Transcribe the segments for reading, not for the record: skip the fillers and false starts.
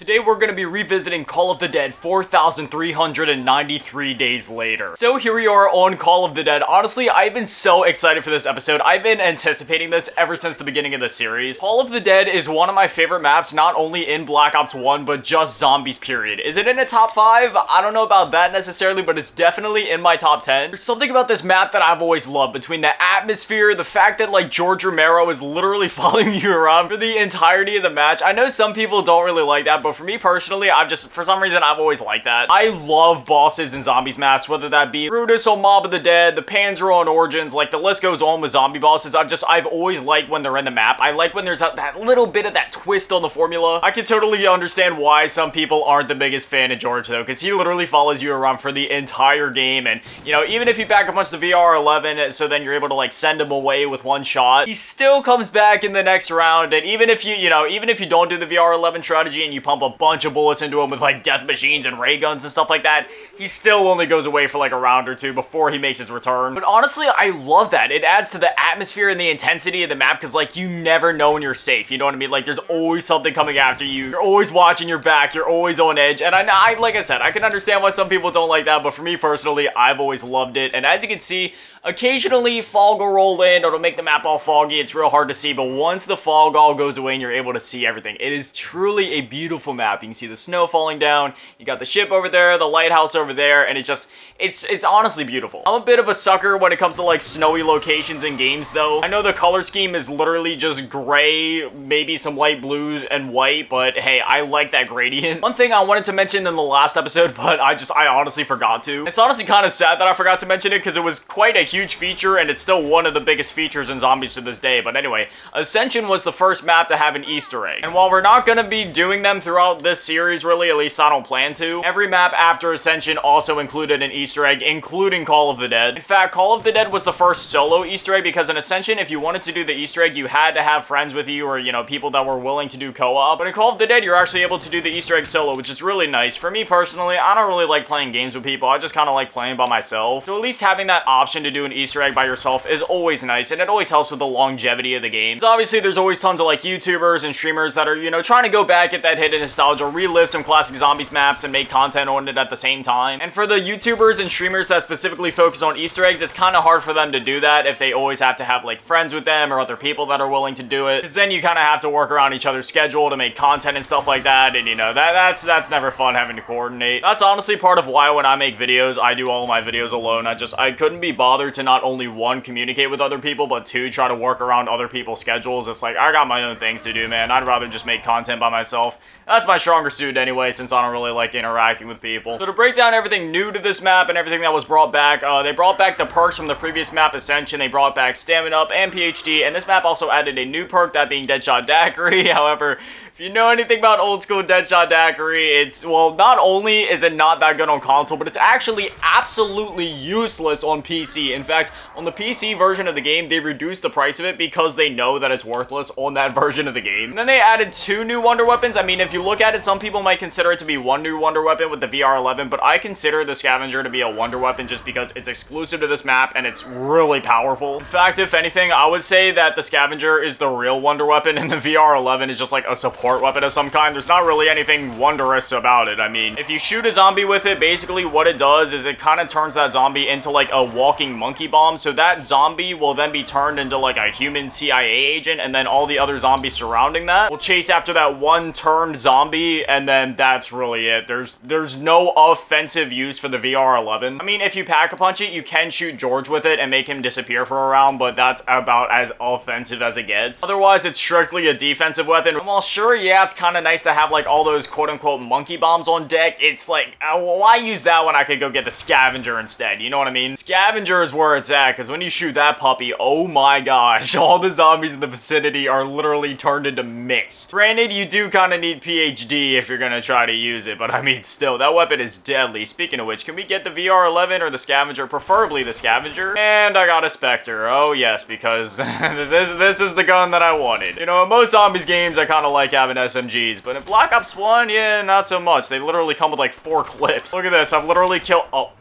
Today we're going to be revisiting Call of the Dead 4,393 days later. So here we are on Call of the Dead. Honestly, I've been so excited for this episode. I've been anticipating this ever since the beginning of the series. Call of the Dead is one of my favorite maps, not only in Black Ops 1, but just zombies period. Is it in a top 5? I don't know about that necessarily, but it's definitely in my top 10. There's something about this map that I've always loved, between the atmosphere, the fact that like George Romero is literally following you around for the entirety of the match. I know some people don't really like that, but for me personally, for some reason, I've always liked that. I love bosses in zombies maps, whether that be Brutus on Mob of the Dead, the Panzer on Origins, like the list goes on with zombie bosses. I've always liked when they're in the map. I like when there's that little bit of that twist on the formula. I can totally understand why some people aren't the biggest fan of George though, because he literally follows you around for the entire game, and you know, even if you pack a bunch of the VR11, so then you're able to like send him away with one shot, he still comes back in the next round. And even if you don't do the VR11 strategy and you pump a bunch of bullets into him with like death machines and ray guns and stuff like that, he still only goes away for like a round or two before he makes his return. But honestly, I love that. It adds to the atmosphere and the intensity of the map, because like you never know when you're safe, you know what I mean? Like there's always something coming after you. You're always watching your back. You're always on edge. And I like I said, I can understand why some people don't like that, but for me personally, I've always loved it. And as you can see, occasionally fog will roll in, it'll make the map all foggy. It's real hard to see, but once the fog all goes away and you're able to see everything, it is truly a beautiful map. You can see the snow falling down, you got the ship over there, the lighthouse over there, and it's honestly beautiful. I'm a bit of a sucker when it comes to like snowy locations in games though. I know the color scheme is literally just gray, maybe some light blues and white, but hey, I like that gradient. One thing I wanted to mention in the last episode, but I honestly forgot to. It's honestly kind of sad that I forgot to mention it, because it was quite a huge feature, and it's still one of the biggest features in zombies to this day. But anyway, Ascension was the first map to have an Easter egg, and while we're not going to be doing them throughout this series really, at least I don't plan to, every map after Ascension also included an Easter egg, including Call of the Dead. In fact, Call of the Dead was the first solo Easter egg, because in Ascension, if you wanted to do the Easter egg, you had to have friends with you, or you know, people that were willing to do co-op. But in Call of the Dead, you're actually able to do the Easter egg solo, which is really nice. For me personally, I don't really like playing games with people. I just kind of like playing by myself. So at least having that option to do an Easter egg by yourself is always nice, and it always helps with the longevity of the game. So obviously, there's always tons of like YouTubers and streamers that are, you know, trying to go back at that hidden nostalgia, relive some classic zombies maps and make content on it at the same time. And for the YouTubers and streamers that specifically focus on Easter eggs, it's kind of hard for them to do that if they always have to have like friends with them or other people that are willing to do it, because then you kind of have to work around each other's schedule to make content and stuff like that, and you know, that's never fun having to coordinate. That's honestly part of why when I make videos, I do all of my videos alone. I couldn't be bothered to not only one, communicate with other people, but two, try to work around other people's schedules. It's like, I got my own things to do, man. I'd rather just make content by myself. That's my stronger suit anyway, since I don't really like interacting with people. So to break down everything new to this map and everything that was brought back, they brought back the perks from the previous map, Ascension. They brought back Stamina Up and PhD, and this map also added a new perk, that being Deadshot Daiquiri. However, if you know anything about old school Deadshot Daiquiri, it's, well, not only is it not that good on console, but it's actually absolutely useless on PC. In fact, on the PC version of the game, they reduced the price of it because they know that it's worthless on that version of the game. And then they added 2 new wonder weapons. I mean, if you look at it, some people might consider it to be one new wonder weapon with the VR11, but I consider the Scavenger to be a wonder weapon just because it's exclusive to this map and it's really powerful. In fact, if anything, I would say that the Scavenger is the real wonder weapon and the VR11 is just like a support weapon of some kind. There's not really anything wondrous about it. I mean, if you shoot a zombie with it, basically what it does is it kind of turns that zombie into like a walking monkey bomb, so that zombie will then be turned into like a human CIA agent, and then all the other zombies surrounding that will chase after that one turned zombie, and then that's really it. There's no offensive use for the VR11. I mean, if you pack-a-punch it, you can shoot George with it and make him disappear for a round, but that's about as offensive as it gets. Otherwise, it's strictly a defensive weapon. And while sure, yeah, it's kind of nice to have like all those quote-unquote monkey bombs on deck, it's like, why use that when I could go get the Scavenger instead? You know what I mean? Scavenger is where it's at, because when you shoot that puppy, oh my gosh, all the zombies in the vicinity are literally turned into mixed. Granted, you do kind of need PhD if you're gonna try to use it, but I mean, still, that weapon is deadly. Speaking of which, can we get the VR11 or the Scavenger? Preferably the Scavenger. And I got a Spectre. Oh yes, because this is the gun that I wanted. You know, in most zombies games, I kind of like having SMGs, but in Black Ops 1, yeah, not so much. They literally come with like 4 clips. Look at this, I've literally killed, oh.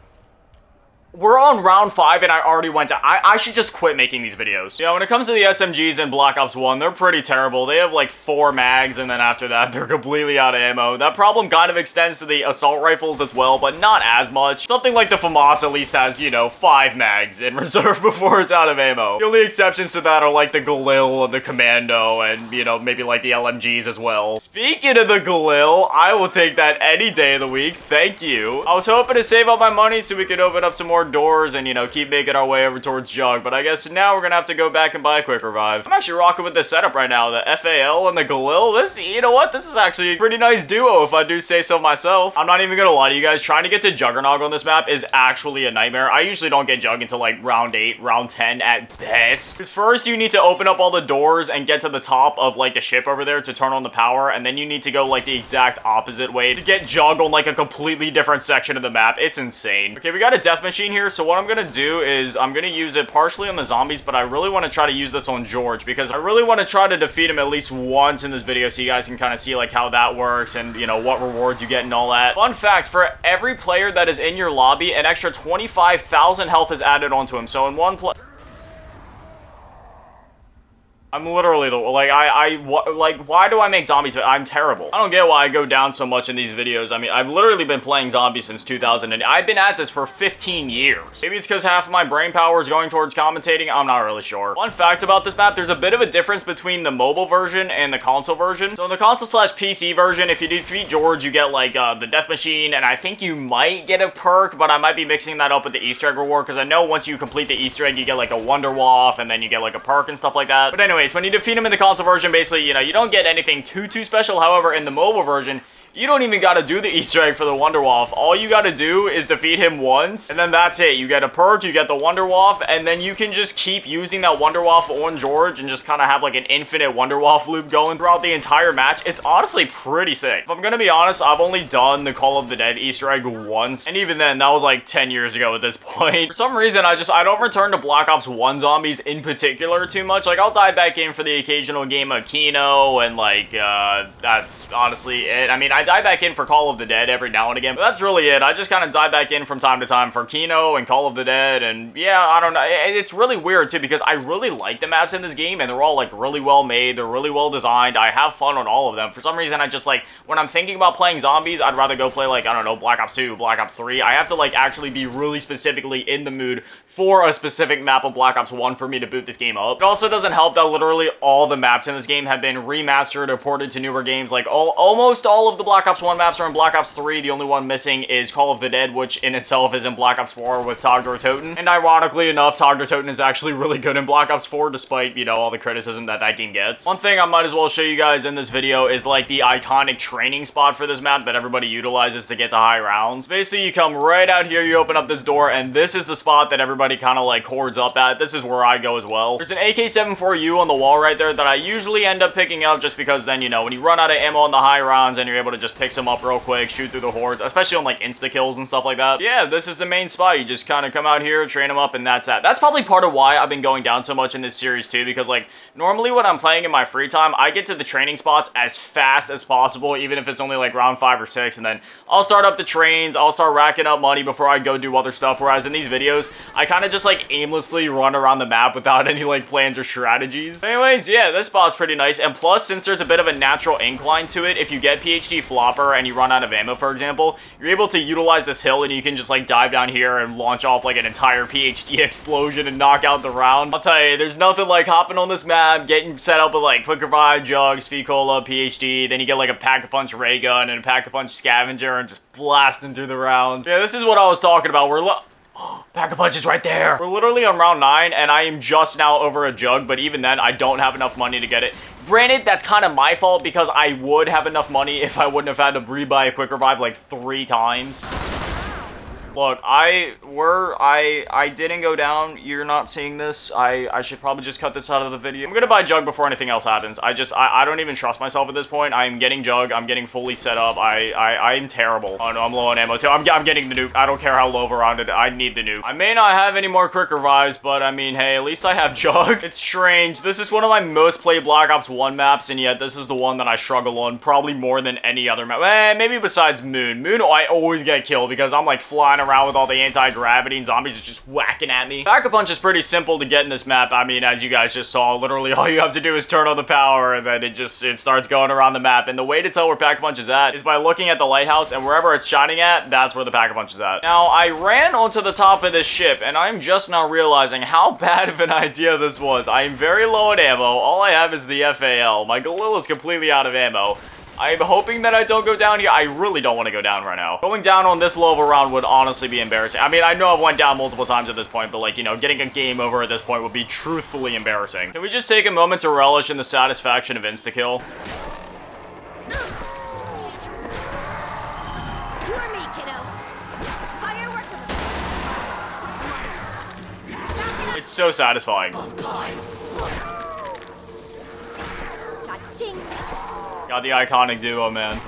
we're on round 5 and I already went down. I should just quit making these videos. Yeah, when it comes to the SMGs in Black Ops 1, they're pretty terrible. They have like 4 mags, and then after that, they're completely out of ammo. That problem kind of extends to the assault rifles as well, but not as much. Something like the FAMAS at least has, you know, 5 mags in reserve before it's out of ammo. The only exceptions to that are like the Galil and the Commando, and, you know, maybe like the LMGs as well. Speaking of the Galil, I will take that any day of the week. Thank you. I was hoping to save up my money so we could open up some more doors and, you know, keep making our way over towards Jug, but I guess now we're gonna have to go back and buy a quick revive. I'm actually rocking with this setup right now, the FAL and the Galil. This, you know what, this is actually a pretty nice duo if I do say so myself. I'm not even gonna lie to you guys, trying to get to Juggernog on this map is actually a nightmare. I usually don't get Jug until like round 8, round 10 at best. Because first you need to open up all the doors and get to the top of like the ship over there to turn on the power, and then you need to go like the exact opposite way to get Jug on like a completely different section of the map. It's insane. Okay, we got a death machine here, so what I'm gonna do is I'm gonna use it partially on the zombies, but I really want to try to use this on George because I really want to try to defeat him at least once in this video so you guys can kind of see like how that works and, you know, what rewards you get and all that. Fun fact, for every player that is in your lobby, an extra 25,000 health is added onto him. So in one play... I'm literally the, like, why do I make zombies? I'm terrible. I don't get why I go down so much in these videos. I mean, I've literally been playing zombies since 2000, and I've been at this for 15 years. Maybe it's because half of my brain power is going towards commentating. I'm not really sure. Fun fact about this map, there's a bit of a difference between the mobile version and the console version. So in the console/PC version, if you defeat George, you get, like, the death machine, and I think you might get a perk, but I might be mixing that up with the Easter egg reward, because I know once you complete the Easter egg, you get, like, a Wonder Waff, and then you get, like, a perk and stuff like that. But anyway, when you defeat him in the console version, basically, you know, you don't get anything too special. However, in the mobile version, you don't even gotta do the Easter egg for the Wonder Waff. All you gotta do is defeat him once, and then that's it. You get a perk, you get the Wonder Waff, and then you can just keep using that Wonder Waff on George and just kind of have like an infinite Wonder Waff loop going throughout the entire match. It's honestly pretty sick. If I'm gonna be honest, I've only done the Call of the Dead Easter egg once, and even then, that was like 10 years ago at this point. For some reason, I don't return to Black Ops 1 zombies in particular too much. Like, I'll dive back in for the occasional game of Kino, and like, that's honestly it. I mean, I dive back in for Call of the Dead every now and again, but that's really it. I just kind of dive back in from time to time for Kino and Call of the Dead, and yeah, I don't know. It's really weird too, because I really like the maps in this game, and they're all like really well made, they're really well designed. I have fun on all of them. For some reason, I just like, when I'm thinking about playing zombies, I'd rather go play like, I don't know, Black Ops 2, Black Ops 3. I have to like actually be really specifically in the mood for a specific map of Black Ops 1 for me to boot this game up. It also doesn't help that literally all the maps in this game have been remastered or ported to newer games. Like almost all of the Black Ops 1 maps are in Black Ops 3. The only one missing is Call of the Dead, which in itself is in Black Ops 4 with Togdor Toten. And ironically enough, Togdor Toten is actually really good in Black Ops 4, despite, you know, all the criticism that that game gets. One thing I might as well show you guys in this video is like the iconic training spot for this map that everybody utilizes to get to high rounds. Basically, you come right out here, you open up this door, and this is the spot that everybody kind of like hordes up at. This is where I go as well. There's an AK-74U on the wall right there that I usually end up picking up just because then, you know, when you run out of ammo on the high rounds and you're able to just pick some up real quick, shoot through the hordes, especially on like insta-kills and stuff like that. Yeah, this is the main spot. You just kind of come out here, train them up, and that's that. That's probably part of why I've been going down so much in this series too, because like normally when I'm playing in my free time, I get to the training spots as fast as possible, even if it's only like round 5 or 6, and then I'll start up the trains, I'll start racking up money before I go do other stuff, whereas in these videos, I kind of just like aimlessly run around the map without any like plans or strategies. Anyways, yeah, this spot's pretty nice, and plus, since there's a bit of a natural incline to it, if you get PhD Flopper and you run out of ammo, for example, you're able to utilize this hill and you can just like dive down here and launch off like an entire PhD explosion and knock out the round. I'll tell you, there's nothing like hopping on this map, getting set up with like Quick Revive, Jug, Speed Cola, PhD, then you get like a Pack-a-Punch Ray Gun and a Pack-a-Punch Scavenger and just blasting through the rounds. Yeah, this is what I was talking about. Pack-a-Punch is right there. We're literally on round 9, and I am just now over a Jug, but even then, I don't have enough money to get it. Granted, that's kind of my fault, because I would have enough money if I wouldn't have had to rebuy a Quick Revive like 3 times. Look, I didn't go down. You're not seeing this. I should probably just cut this out of the video. I'm gonna buy Jug before anything else happens. I don't even trust myself at this point. I'm getting Jug. I'm getting fully set up. I'm terrible. Oh no, I'm low on ammo too. I'm getting the nuke. I don't care how low we're on it. I need the nuke. I may not have any more Quick Revives, but I mean, hey, at least I have Jug. It's strange. This is one of my most played Black Ops 1 maps, and yet this is the one that I struggle on probably more than any other map. Maybe besides Moon. Moon, I always get killed because I'm like flying flying around with all the anti-gravity and zombies are just whacking at me. Pack-a-Punch is pretty simple to get in this map. I mean, as you guys just saw, literally all you have to do is turn on the power and then it starts going around the map. And the way to tell where Pack-a-Punch is at is by looking at the lighthouse, and wherever it's shining at, that's where the Pack-a-Punch is at. Now, I ran onto the top of this ship, and I'm just now realizing how bad of an idea this was. I am very low on ammo. All I have is the FAL. My Galil is completely out of ammo. I'm hoping that I don't go down here. I really don't want to go down right now. Going down on this low of a round would honestly be embarrassing. I mean, I know I've went down multiple times at this point, but like, you know, getting a game over at this point would be truthfully embarrassing. Can we just take a moment to relish in the satisfaction of insta-kill? It's so satisfying. Got the iconic duo, man.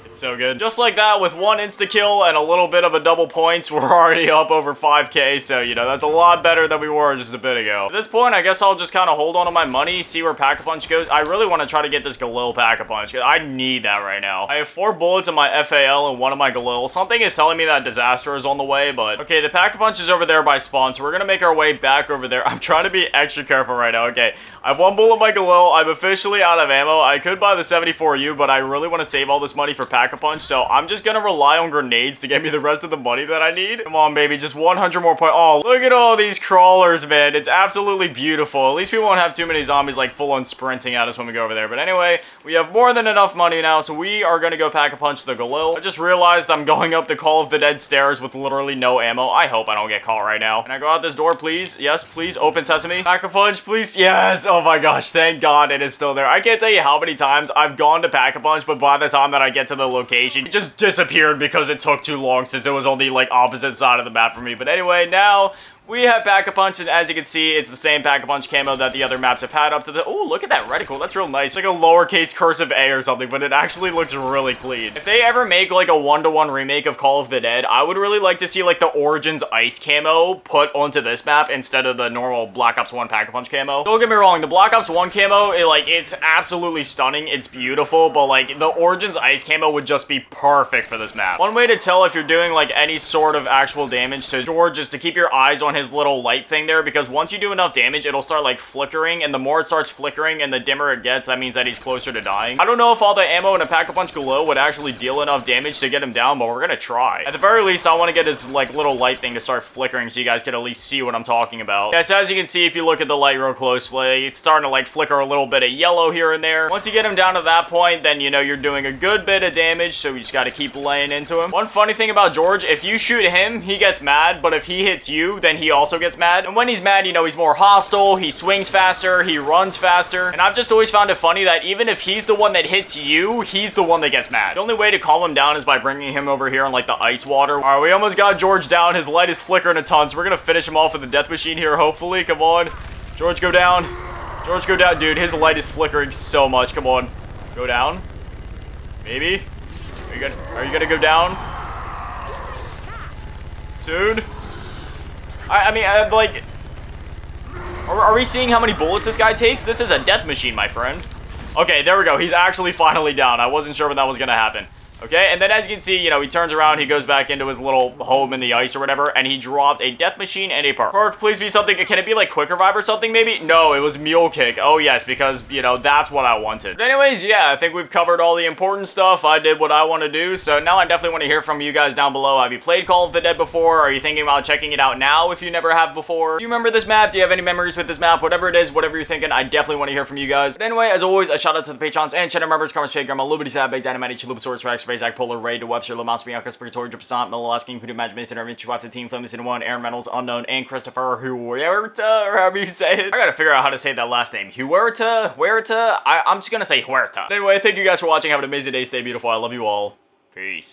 It's so good. Just like that, with one insta-kill and a little bit of a double points, we're already up over 5k, so, you know, that's a lot better than we were just a bit ago. At this point, I guess I'll just kind of hold on to my money, see where Pack-a-Punch goes. I really want to try to get this Galil Pack-a-Punch, because I need that right now. I have 4 bullets in my FAL and 1 of my Galil. Something is telling me that disaster is on the way, but... Okay, the Pack-a-Punch is over there by spawn, so we're gonna make our way back over there. I'm trying to be extra careful right now. Okay, I have 1 bullet in my Galil. I'm officially out of ammo. I could buy the 74U, but I really want to save all this money for Pack-a-Punch, so I'm just gonna rely on grenades to get me the rest of the money that I need. Come on, baby, just 100 more points. Oh, look at all these crawlers, man. It's absolutely beautiful. At least we won't have too many zombies like full-on sprinting at us when we go over there. But anyway, we have more than enough money now, so we are gonna go Pack-a-Punch the Galil. I just realized I'm going up the Call of the Dead stairs with literally no ammo. I hope I don't get caught right now. Can I go out this door, please? Yes, please. Open sesame. Pack-a-Punch, please. Yes. Oh my gosh, thank God it is still there. I can't tell you how many times I've gone to Pack-a-Punch, but by the time that I get to the location, it just disappeared because it took too long since it was on the, like, opposite side of the map for me. But anyway, now... we have Pack-a-Punch, and as you can see, it's the same Pack-a-Punch camo that the other maps have had up to the... Oh, look at that reticle. That's real nice. It's like a lowercase cursive A or something, but it actually looks really clean. If they ever make, like, a one-to-one remake of Call of the Dead, I would really like to see, like, the Origins Ice camo put onto this map instead of the normal Black Ops 1 Pack-a-Punch camo. Don't get me wrong, the Black Ops 1 camo, it's absolutely stunning. It's beautiful, but, like, the Origins Ice camo would just be perfect for this map. One way to tell if you're doing, like, any sort of actual damage to George is to keep your eyes on his little light thing there, because once you do enough damage, it'll start like flickering, and the more it starts flickering and the dimmer it gets, that means that he's closer to dying. I don't know if all the ammo in a Pack-a-Punch Galil would actually deal enough damage to get him down, but we're gonna try. At the very least, I want to get his like little light thing to start flickering so you guys can at least see what I'm talking about. Yeah, so as you can see, if you look at the light real closely, it's starting to like flicker a little bit of yellow here and there. Once you get him down to that point, then you know you're doing a good bit of damage, so we just got to keep laying into him. One funny thing about George, if you shoot him, he gets mad, but if he hits you, then he also gets mad. And when he's mad, you know, he's more hostile, he swings faster, he runs faster, and I've just always found it funny that even if he's the one that hits you, he's the one that gets mad. The only way to calm him down is by bringing him over here on, like, the ice water. Alright, we almost got George down. His light is flickering a ton, so we're gonna finish him off with the death machine here, hopefully. Come on. George, go down. George, go down. Dude, his light is flickering so much. Come on. Go down. Maybe? Are you gonna go down? Soon? I mean, like... Are we seeing how many bullets this guy takes? This is a death machine, my friend. Okay, there we go. He's actually finally down. I wasn't sure when that was gonna happen. Okay, and then as you can see, you know, he turns around, he goes back into his little home in the ice or whatever, and he dropped a death machine and a perk. Perk, please be something. Can it be like Quick Revive or something, maybe? No, it was Mule Kick. Oh, yes, because, you know, that's what I wanted. But anyways, yeah, I think we've covered all the important stuff. I did what I want to do, so now I definitely want to hear from you guys down below. Have you played Call of the Dead before? Are you thinking about checking it out now if you never have before? Do you remember this map? Do you have any memories with this map? Whatever it is, whatever you're thinking, I definitely want to hear from you guys. But anyway, as always, a shout out to the Patrons and channel members, Karma's Fake, Grandma, Lubity Sad, Big Dynamite, Chalupasaurus Rex, Razak, Polar, Ray, Webster, Lamas, Bianca, Spiritory, Dripsant, Miller, Lasking, Kudu, Magic Mason, Irving, 215, Flame, City 1, Aaron Reynolds, Unknown, and Christopher Huerta, or however you say it. I gotta figure out how to say that last name. Huerta? I'm just gonna say Huerta. Anyway, thank you guys for watching. Have an amazing day. Stay beautiful. I love you all. Peace.